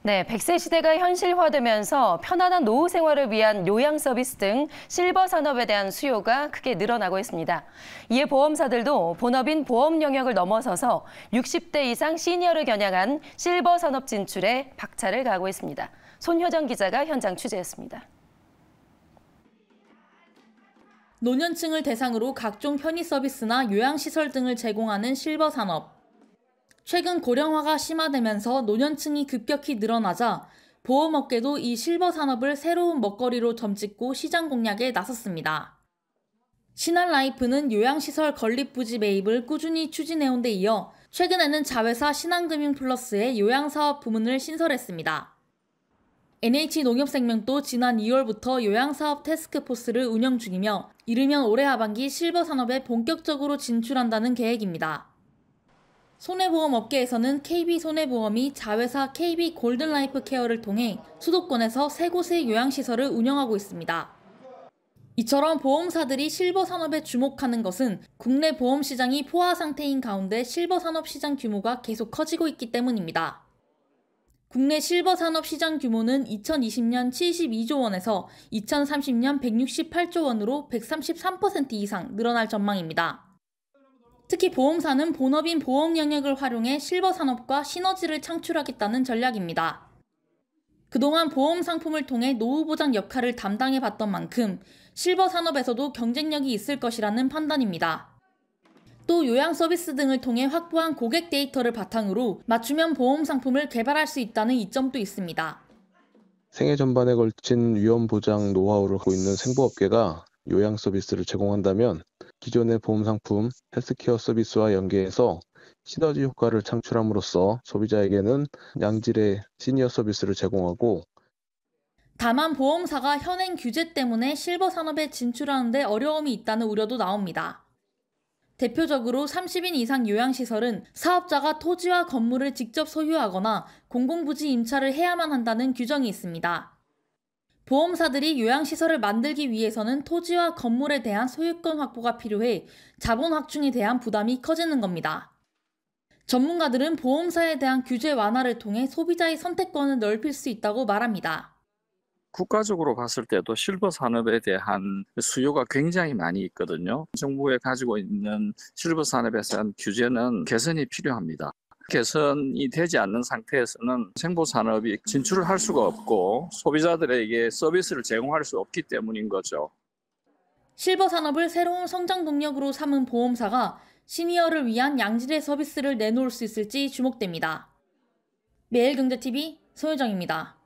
네, 100세 시대가 현실화되면서 편안한 노후 생활을 위한 요양 서비스 등 실버 산업에 대한 수요가 크게 늘어나고 있습니다. 이에 보험사들도 본업인 보험 영역을 넘어서서 60대 이상 시니어를 겨냥한 실버 산업 진출에 박차를 가하고 있습니다. 손효정 기자가 현장 취재했습니다. 노년층을 대상으로 각종 편의 서비스나 요양시설 등을 제공하는 실버 산업. 최근 고령화가 심화되면서 노년층이 급격히 늘어나자 보험업계도 이 실버 산업을 새로운 먹거리로 점찍고 시장 공략에 나섰습니다. 신한라이프는 요양시설 건립부지 매입을 꾸준히 추진해온 데 이어 최근에는 자회사 신한금융플러스의 요양사업 부문을 신설했습니다. NH농협생명도 지난 2월부터 요양사업 태스크포스를 운영 중이며 이르면 올해 하반기 실버 산업에 본격적으로 진출한다는 계획입니다. 손해보험업계에서는 KB손해보험이 자회사 KB골든라이프 케어를 통해 수도권에서 3곳의 요양시설을 운영하고 있습니다. 이처럼 보험사들이 실버 산업에 주목하는 것은 국내 보험 시장이 포화 상태인 가운데 실버 산업 시장 규모가 계속 커지고 있기 때문입니다. 국내 실버 산업 시장 규모는 2020년 72조 원에서 2030년 168조 원으로 133% 이상 늘어날 전망입니다. 특히 보험사는 본업인 보험 영역을 활용해 실버 산업과 시너지를 창출하겠다는 전략입니다. 그동안 보험 상품을 통해 노후 보장 역할을 담당해봤던 만큼 실버 산업에서도 경쟁력이 있을 것이라는 판단입니다. 또 요양 서비스 등을 통해 확보한 고객 데이터를 바탕으로 맞춤형 보험 상품을 개발할 수 있다는 이점도 있습니다. 생애 전반에 걸친 위험 보장 노하우를 갖고 있는 생보업계가 요양 서비스를 제공한다면 기존의 보험 상품, 헬스케어 서비스와 연계해서 시너지 효과를 창출함으로써 소비자에게는 양질의 시니어 서비스를 제공하고 다만 보험사가 현행 규제 때문에 실버 산업에 진출하는 데 어려움이 있다는 우려도 나옵니다. 대표적으로 30인 이상 요양시설은 사업자가 토지와 건물을 직접 소유하거나 공공부지 임차를 해야만 한다는 규정이 있습니다. 보험사들이 요양시설을 만들기 위해서는 토지와 건물에 대한 소유권 확보가 필요해 자본 확충에 대한 부담이 커지는 겁니다. 전문가들은 보험사에 대한 규제 완화를 통해 소비자의 선택권을 넓힐 수 있다고 말합니다. 국가적으로 봤을 때도 실버 산업에 대한 수요가 굉장히 많이 있거든요. 정부에 가지고 있는 실버 산업에 대한 규제는 개선이 필요합니다. 개선이 되지 않는 상태에서는 생보 산업이 진출을 할 수가 없고 소비자들에게 서비스를 제공할 수 없기 때문인 거죠. 실버 산업을 새로운 성장 동력으로 삼은 보험사가 시니어를 위한 양질의 서비스를 내놓을 수 있을지 주목됩니다. 매일경제TV 손효정입니다.